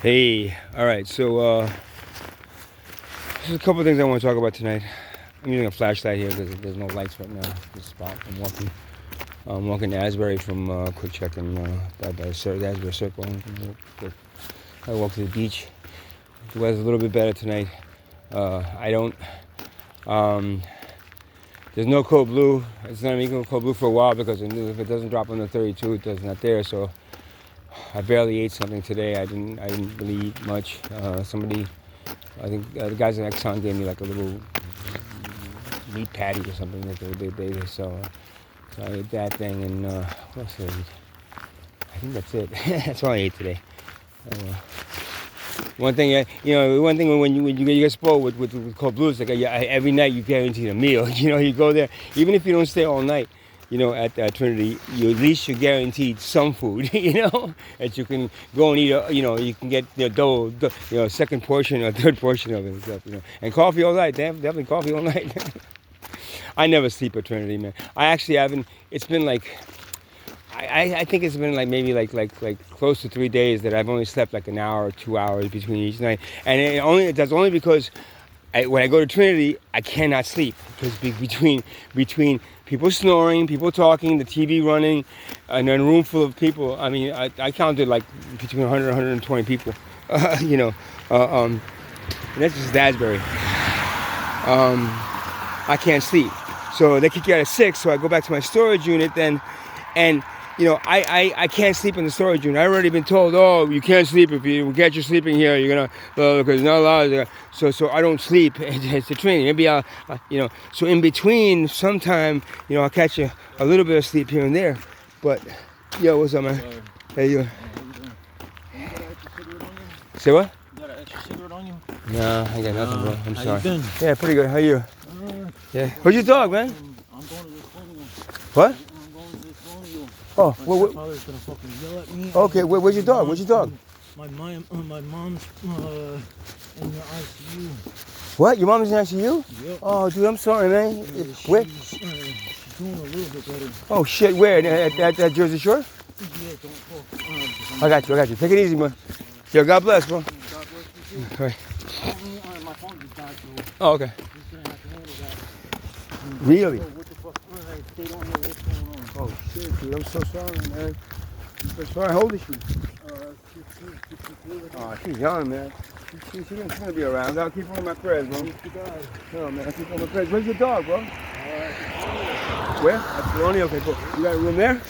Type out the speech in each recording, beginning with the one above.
Hey, all right. So there's a couple of things I want to talk about tonight. I'm using a flashlight here because there's no lights right now. This spot. I'm walking to Asbury from Quick Check and by the Asbury Circle. I walk to the beach. The weather's a little bit better tonight. I don't. There's no cold blue. It's not even cold blue for a while because I knew if it doesn't drop under 32, it's not there. So I barely ate something today. I didn't really eat much. I think the guys at Exxon gave me like a little meat patty or something that they sell. So I ate that thing and what else did I eat? I think that's it. That's all I ate today. One thing when you get spoiled with cold blues, like every night you guaranteed a meal. You go there, even if you don't stay all night. At Trinity, at least you're guaranteed some food. That you can go and eat. You can get second portion or third portion of it and stuff. And coffee all night. Definitely coffee all night. I never sleep at Trinity, man. I actually haven't. It's been like. I think it's been like maybe like close to 3 days that I've only slept like an hour or 2 hours between each night, and that's only because when I go to Trinity I cannot sleep because between people snoring, people talking, the TV running, and then a room full of people. I mean, I counted like between 100 and 120 people, and that's just Asbury. I can't sleep, so they kick you out at 6. So I go back to my storage unit then, and. I can't sleep in the storage unit. I've already been told, oh, you can't sleep if you get you sleeping here. You're gonna because not allowed. So I don't sleep. It's the training. Maybe I'll, So in between, sometime, I'll catch a little bit of sleep here and there. But, yo, what's up, man? Hey, you. Say what? You got an extra cigarette on you? No, I got nothing, bro. I'm sorry. How you been? Yeah, pretty good. How you? Yeah. Where's your dog, man? I'm going to this colonial. What? I'm going to this colonial. Oh, my stepfather's gonna fucking yell at me. Okay, where's your dog? Where's your dog? My mom's in the ICU. What? Your mom's in ICU? Yep. Oh, dude, I'm sorry, man. Where? She's doing a little bit better. Oh shit, where? At Jersey Shore? Yeah, don't fuck. I got you. Take it easy, man. Yo, God bless, bro. God bless you too. All right. My phone just died, so Oh, okay. he's gonna have to handle that. Really? What the fuck? They don't know what's going on. Oh shit, dude, I'm so sorry, man. I'm so sorry. How old is she? 52. Oh, she's young, man. She's gonna be around. I'll keep her in my prayers, bro. No, man, I'll keep her in my prayers. Where's your dog, bro? Where? At Colonial. Okay, cool. You got a room there?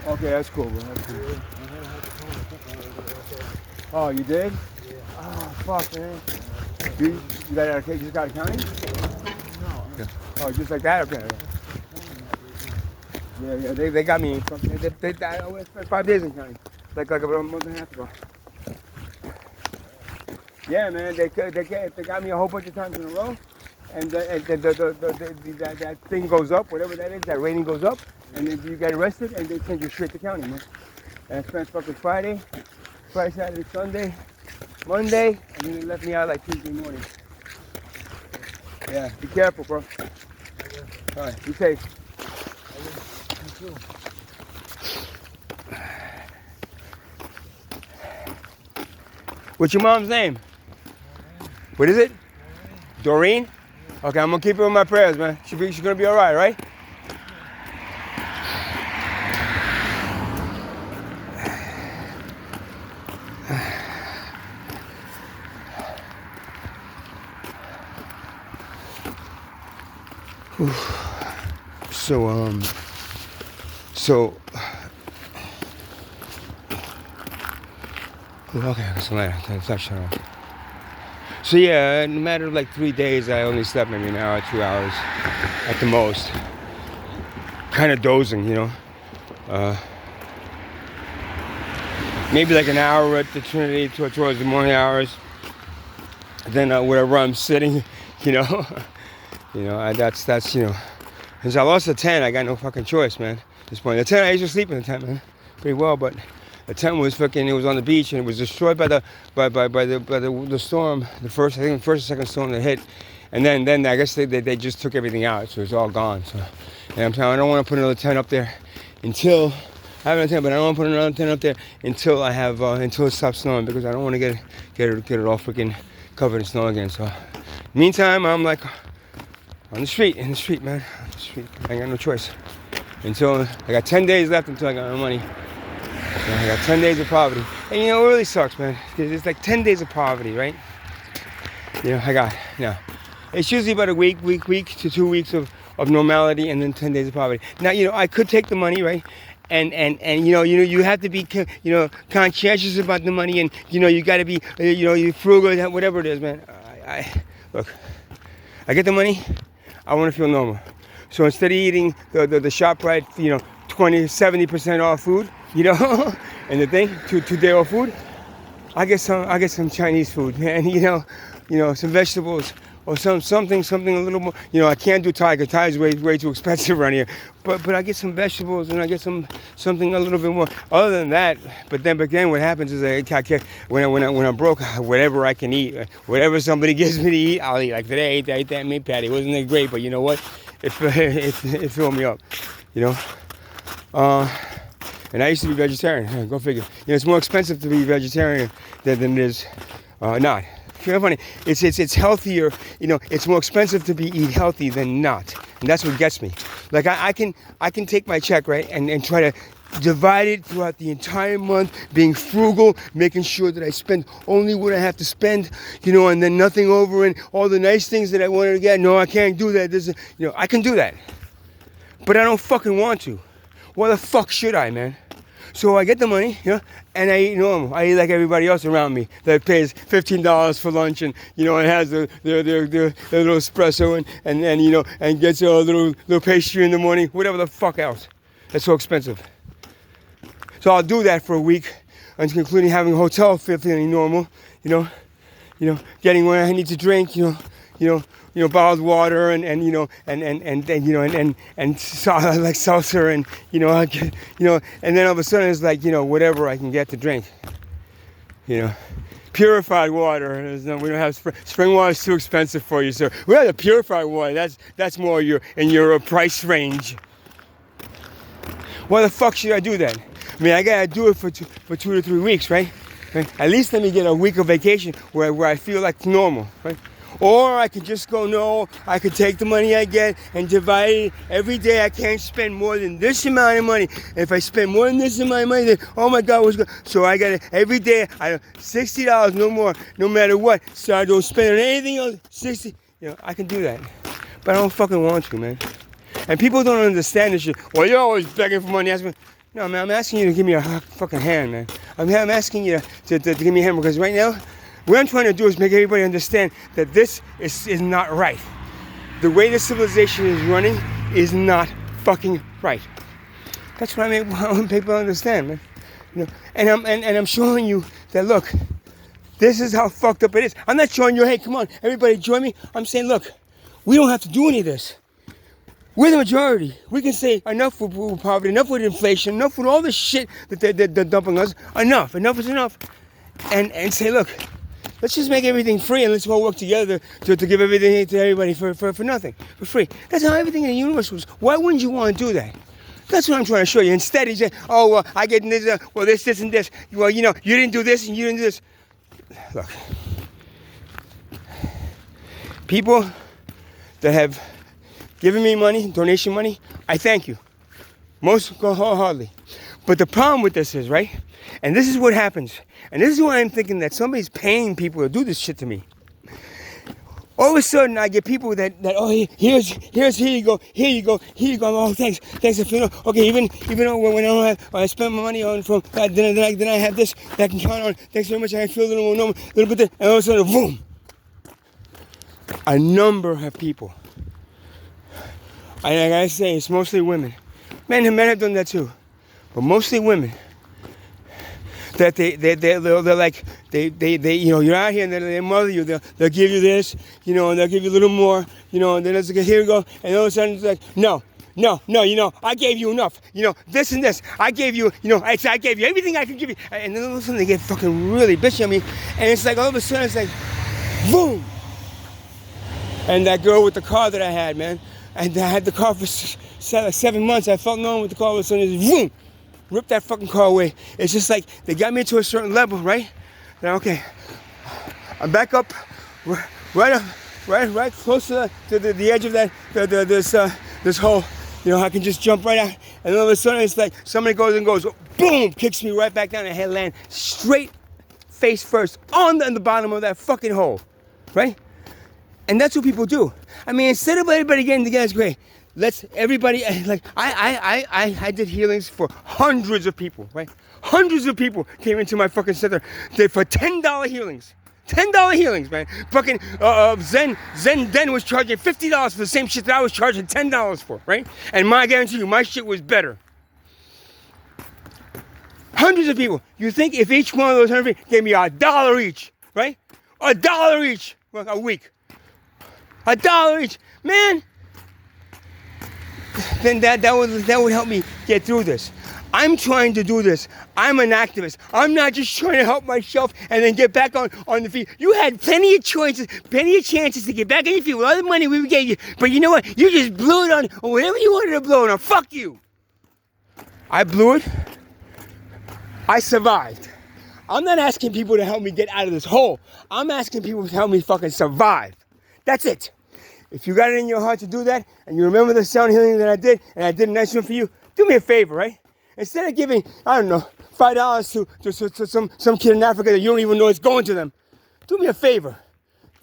Okay, that's cool, bro. That's cool. Oh, you did? Yeah. Oh, fuck, man. You just got a county? No. Yeah. Oh, just like that? Okay. Yeah, they got me. They died. I spent 5 days in county. Like about a month and a half ago. Yeah, man, they got me a whole bunch of times in a row. And that thing goes up, whatever that is, that rating goes up. And then you get arrested and they send you straight to county, man. And I spent fucking Friday, Saturday, Sunday, Monday, and then they let me out like Tuesday morning. Yeah, be careful, bro. All right, be safe. You too. What's your mom's name? What is it? Doreen? Okay, I'm gonna keep her in my prayers, man. She's gonna be all right? Okay, so yeah, in a matter of like 3 days, I only slept maybe an hour, 2 hours at the most. Kind of dozing, maybe like an hour at the Trinity towards the morning hours. Then wherever I'm sitting, that's since I lost the 10, I got no fucking choice, man. At this point, the 10 I used to sleep in the tent, man, pretty well, but the tent was fucking. It was on the beach and it was destroyed by the storm. The first or second storm that hit, and then I guess they just took everything out, so it's all gone. So, and I'm telling you, I don't want to put another tent up there until I have an antenna, but I don't want to put another antenna up there until I have until it stops snowing, because I don't want to get it all freaking covered in snow again. So, meantime, I'm like in the street, man, on the street. I ain't got no choice. Until I got 10 days left until I got my money. So I got 10 days of poverty, and you know it really sucks, man, because it's like 10 days of poverty, right? You know, I got now. It's usually about a week to 2 weeks of normality, and then 10 days of poverty. Now, you know, I could take the money, right? And you have to be, conscientious about the money, and you got to be, you frugal, whatever it is, man. Look, I get the money, I want to feel normal. So instead of eating the ShopRite, 70% off food, and the thing, two-day off food, I get some Chinese food, man. Some vegetables. Or something a little more. I can't do Thai, because Thai is way too expensive around here. But I get some vegetables, and I get something a little bit more. Other than that, but then what happens is when I'm broke, whatever I can eat, whatever somebody gives me to eat, I'll eat. Like today, I ate that meat patty. It wasn't that great, but you know what? It filled me up. And I used to be vegetarian. Go figure. It's more expensive to be vegetarian than it is not. Funny. It's healthier. It's more expensive to eat healthy than not, and that's what gets me. Like I can take my check, right, and try to divide it throughout the entire month, being frugal, making sure that I spend only what I have to spend, and then nothing over, and all the nice things that I wanted to get. No, I can't do that. I can do that, but I don't fucking want to. Why the fuck should I, man? So I get the money, and I eat normal. I eat like everybody else around me that pays $15 for lunch, and and has their little espresso, and gets a little pastry in the morning, whatever the fuck else. That's so expensive. So I'll do that for a week, including having a hotel feeling normal, getting what I need to drink, bottled water and like seltzer, and and then all of a sudden it's like whatever I can get to drink, purified water. We don't have spring water. Is too expensive for you, sir. We have the purified water. That's more in your price range. Why the fuck should I do that? I mean, I gotta do it for 2 to 3 weeks, right? At least let me get a week of vacation where I feel like normal, right? Or I could just go, no, I could take the money I get and divide it. Every day I can't spend more than this amount of money. If I spend more than this amount of money, then, oh my God, what's good? So I got to, every day, $60, no more, no matter what. So I don't spend on anything else, 60. I can do that. But I don't fucking want to, man. And people don't understand this shit. Well, you're always begging for money. No, man, I'm asking you to give me a fucking hand, man. I'm asking you to give me a hand, because right now, what I'm trying to do is make everybody understand that this is not right. The way the civilization is running is not fucking right. That's what I want people to understand, man. And I'm showing you that, look, this is how fucked up it is. I'm not showing you, hey, come on, everybody join me. I'm saying, look, we don't have to do any of this. We're the majority. We can say enough with poverty, enough with inflation, enough with all the shit that they're dumping us. Enough is enough. And say, look, let's just make everything free, and let's all work together to give everything to everybody for nothing, for free. That's how everything in the universe was. Why wouldn't you want to do that? That's what I'm trying to show you. Instead, you say, oh, well, I get this, this, and this. Well, you didn't do this, and you didn't do this. Look, people that have given me money, donation money, I thank you. Most go wholeheartedly. But the problem with this is, right, and this is what happens, and this is why I'm thinking that somebody's paying people to do this shit to me. All of a sudden, I get people that oh, here you go, oh, thanks, okay, even though when I don't have, I spend my money on from, then I have this that I can count on, thanks very much, I feel a little more normal, a little bit, and all of a sudden, boom, a number of people. And I gotta say, it's mostly women. Men have done that too, but mostly women. That they're like you're out here and they mother you. They'll give you this, and they'll give you a little more, and then it's like, here we go, and all of a sudden it's like, no, I gave you enough, this and this, I gave you, I gave you everything I could give you, and then all of a sudden they get fucking really bitchy on me, and it's like all of a sudden it's like, boom. And that girl with the car that I had, man. And I had the car for 7 months. I felt normal with the car. All of a sudden, it's boom. rip that fucking car away. It's just like they got me to a certain level, right? Now, okay, I'm back up, right close to the edge of that this hole. You know, I can just jump right out, and all of a sudden it's like somebody goes, boom, kicks me right back down, and I land straight face first on the bottom of that fucking hole, right? And that's what people do. I mean, instead of everybody getting together, it's great. Let's everybody, like, I did healings for hundreds of people, right? Hundreds of people came into my fucking center for $10 healings. $10 healings, man. Fucking Zen Den was charging $50 for the same shit that I was charging $10 for, right? And I guarantee you, my shit was better. Hundreds of people. You think if each one of those 100 people gave me $1 each, right? $1 each a week. $1 each, man. Then that would help me get through this. I'm trying to do this. I'm an activist. I'm not just trying to help myself and then get back on the feet. You had plenty of choices, plenty of chances to get back on your feet with all the money we gave you. But you know what? You just blew it on whatever you wanted to blow it on. Fuck you. I blew it. I survived. I'm not asking people to help me get out of this hole. I'm asking people to help me fucking survive. That's it. If you got it in your heart to do that, and you remember the sound healing that I did, and I did a nice one for you, do me a favor, right? Instead of giving, I don't know, $5 to some kid in Africa that you don't even know is going to them, do me a favor.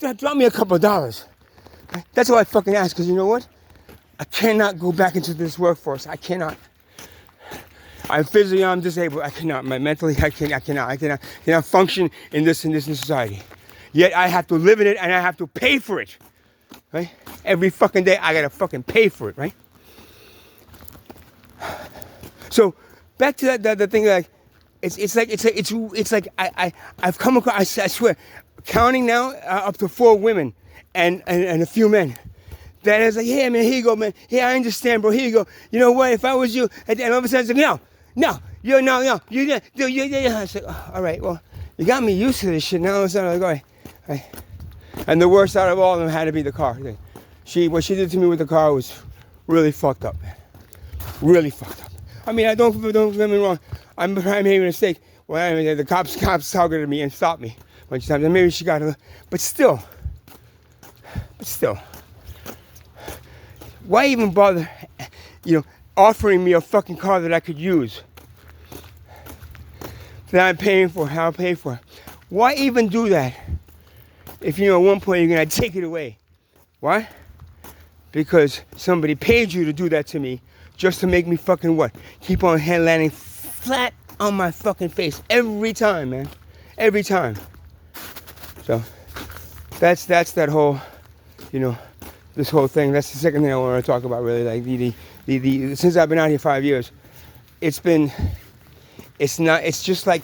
Drop me a couple of dollars. Right? That's all I fucking ask, because you know what? I cannot go back into this workforce. I cannot. I'm disabled. I cannot. Mentally, I cannot function in this society. Yet I have to live in it, and I have to pay for it. Right? Every fucking day I gotta fucking pay for it, right? So back to the thing, like it's like I've come across, I swear, counting now up to 4 women and a few men. That is like, hey man, here you go, man. Hey, I understand, bro. Here you go. You know what? If I was you, and all of a sudden it's like, no. I said, oh, all right, well, you got me used to this shit. Now all of a sudden I'm like, all right. And the worst out of all of them had to be the car. What she did to me with the car was really fucked up, man. Really fucked up. I mean, don't get me wrong. I made a mistake. Well, the cops targeted me and stopped me a bunch of times. And maybe she got a, but still. Why even bother, offering me a fucking car that I could use? That I'm paying for, how I pay for. Why even do that? If at one point you're gonna take it away. Why? Because somebody paid you to do that to me just to make me fucking what? Keep on landing flat on my fucking face every time, man. Every time. So that's that whole, this whole thing. That's the second thing I want to talk about, really. Like the since I've been out here 5 years, it's just like,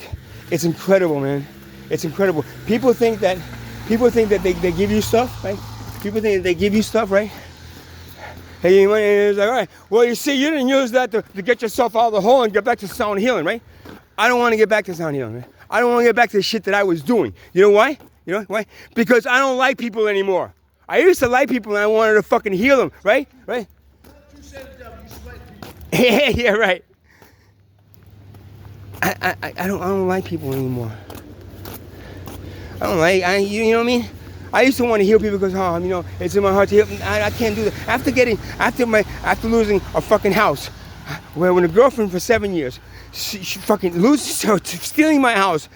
it's incredible, man. It's incredible. People think that they give you stuff, right? People think that they give you stuff, right? Hey, and it's like, all right, well, you see, you didn't use that to get yourself out of the hole and get back to sound healing, right? I don't want to get back to sound healing, man. I don't want to get back to the shit that I was doing. You know why? Because I don't like people anymore. I used to like people and I wanted to fucking heal them, right? Right? You said it, you used to like people. Yeah, right. I don't like people anymore. I don't like, you know what I mean? I used to want to heal people because, it's in my heart to heal. I can't do that. After losing a fucking house, when a girlfriend for 7 years, she fucking stealing my house,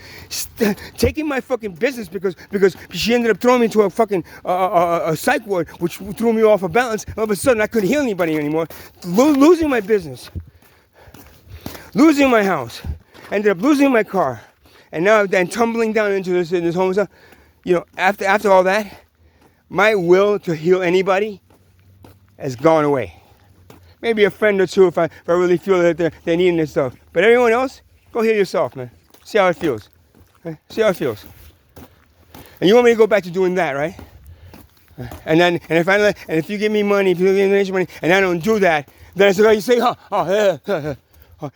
taking my fucking business because she ended up throwing me into a fucking a psych ward, which threw me off of balance. All of a sudden, I couldn't heal anybody anymore. Losing my business, losing my house, ended up losing my car. And now then tumbling down into this homeless stuff, after all that, my will to heal anybody has gone away. Maybe a friend or two if I really feel that they're needing this stuff. But everyone else, go heal yourself, man. See how it feels. Okay? See how it feels. And you want me to go back to doing that, right? And if you give me money, if you give me money, and I don't do that, then it's like you say,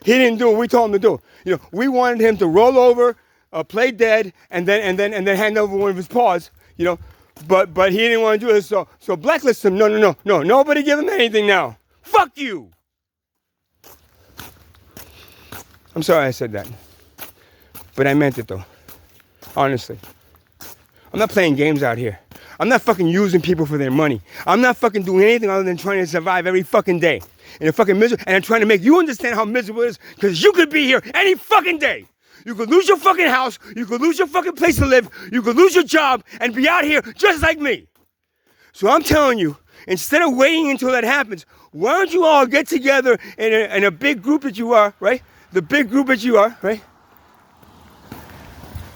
he didn't do what we told him to do. We wanted him to roll over, play dead, and then hand over one of his paws. But he didn't want to do it. So blacklist him. No. Nobody give him anything now. Fuck you. I'm sorry I said that. But I meant it though. Honestly. I'm not playing games out here. I'm not fucking using people for their money. I'm not fucking doing anything other than trying to survive every fucking day. In a fucking miserable, and I'm trying to make you understand how miserable it is, because you could be here any fucking day. You could lose your fucking house, you could lose your fucking place to live, you could lose your job, and be out here just like me. So I'm telling you, instead of waiting until that happens, why don't you all get together in a big group that you are, right? The big group that you are, right?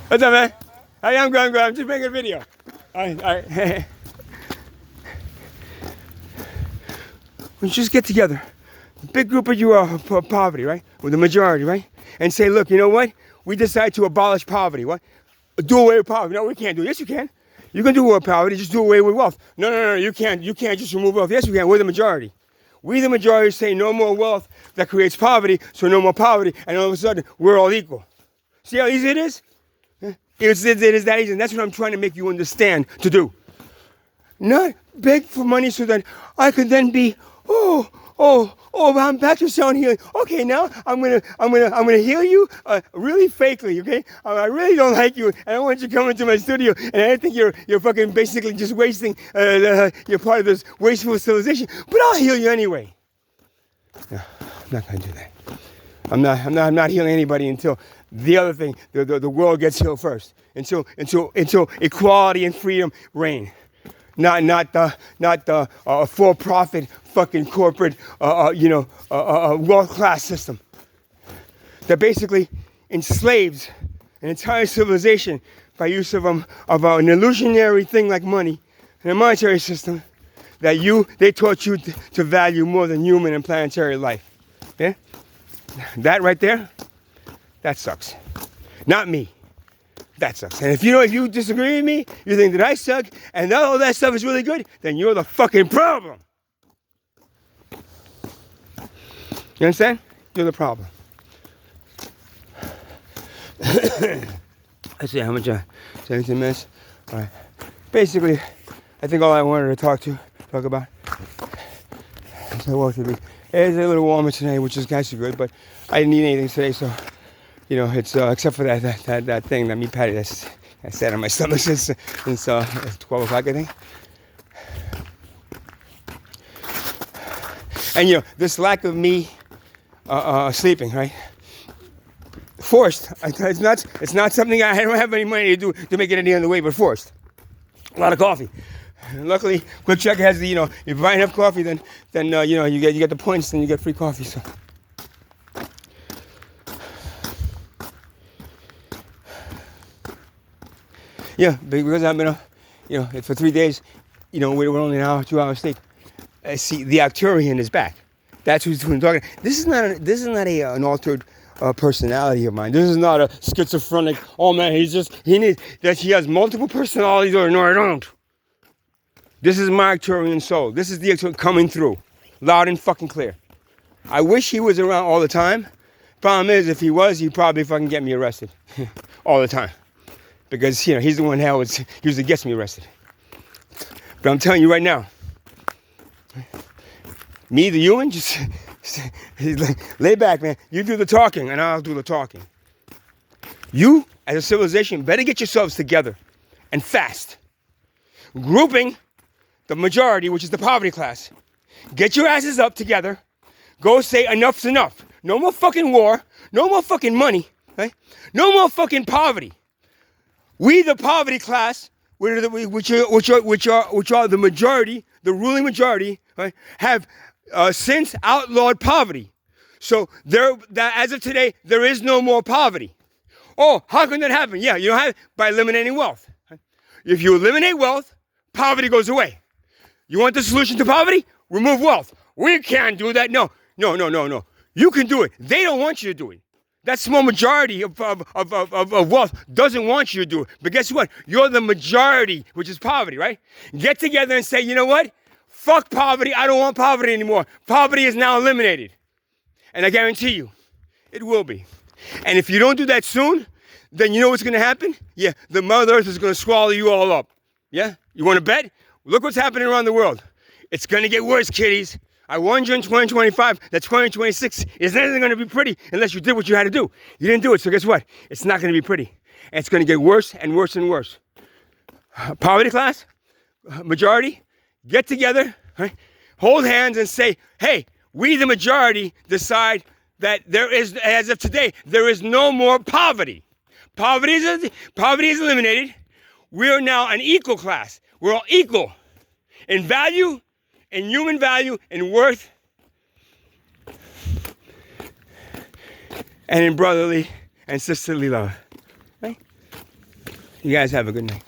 What's up, man? Hey, I'm good. I'm just making a video. All right. We just get together, the big group of you are of poverty, right? With the majority, right? And say, look, you know what? We decide to abolish poverty. What? Do away with poverty. No, we can't do it. Yes, you can. You can do away with poverty. Just do away with wealth. No. You can't. You can't just remove wealth. Yes, we can. We're the majority. We, the majority, say no more wealth that creates poverty, so no more poverty, and all of a sudden we're all equal. See how easy it is? It is that easy, and that's what I'm trying to make you understand to do. Not beg for money so that I could then be, I'm back to sound healing. Okay, now I'm gonna heal you really fakely, okay? I really don't like you, and I don't want you to come into my studio, and I think you're fucking basically just wasting, you're part of this wasteful civilization, but I'll heal you anyway. No, I'm not gonna do that. I'm not healing anybody until the other thing, the world gets healed first. Until equality and freedom reign. Not the for-profit fucking corporate world-class system that basically enslaves an entire civilization by use of an illusionary thing like money and a monetary system that they taught you to value more than human and planetary life. Yeah, that right there, that sucks. Not me. That sucks. And if you disagree with me, you think that I suck, and all that stuff is really good, then you're the fucking problem. You understand? You're the problem. Let's see how much 17 minutes. All right. Basically, I think all I wanted to talk about. So it's a little warmer today, which is actually good, but I didn't eat anything today, so. You know, it's except for that thing, that meat patty I sat on my stomach since 12 o'clock, I think. And this lack of me sleeping, right? Forced. It's not something I don't have any money to do to make it any other way, but forced. A lot of coffee. And luckily, Quick Check has the if you buy enough coffee, then you get the points, then you get free coffee. So. Yeah, because I've been up, for 3 days, we're only an hour, 2 hours sleep. See, the Arcturian is back. That's who's talking. This is not an altered personality of mine. This is not a schizophrenic. Oh man, he has multiple personalities, or no, I don't. This is my Arcturian soul. This is the Arcturian coming through, loud and fucking clear. I wish he was around all the time. Problem is, if he was, he'd probably fucking get me arrested all the time. Because, he's the one that usually gets me arrested. But I'm telling you right now, me, the human, just lay back, man. You do the talking, and I'll do the talking. You, as a civilization, better get yourselves together and fast. Grouping the majority, which is the poverty class. Get your asses up together. Go say enough's enough. No more fucking war. No more fucking money. Right? No more fucking poverty. We, the poverty class, which are the majority, the ruling majority, right, have since outlawed poverty. So as of today, there is no more poverty. Oh, how can that happen? Yeah, you don't have it by eliminating wealth. Right? If you eliminate wealth, poverty goes away. You want the solution to poverty? Remove wealth. We can't do that. No. You can do it. They don't want you to do it. That small majority of wealth doesn't want you to do it. But guess what? You're the majority, which is poverty, right? Get together and say, you know what? Fuck poverty. I don't want poverty anymore. Poverty is now eliminated. And I guarantee you, it will be. And if you don't do that soon, then you know what's going to happen? Yeah, the Mother Earth is going to swallow you all up. Yeah? You want to bet? Look what's happening around the world. It's going to get worse, kiddies. I warned you in 2025 that 2026 is not going to be pretty unless you did what you had to do. You didn't do it, so guess what? It's not going to be pretty. And it's going to get worse and worse and worse. Poverty class, majority, get together, right? Hold hands and say, hey, we the majority decide that there is, as of today, there is no more poverty. Poverty is eliminated. We are now an equal class. We're all equal in value, in human value, in worth, and in brotherly and sisterly love. Right? You guys have a good night.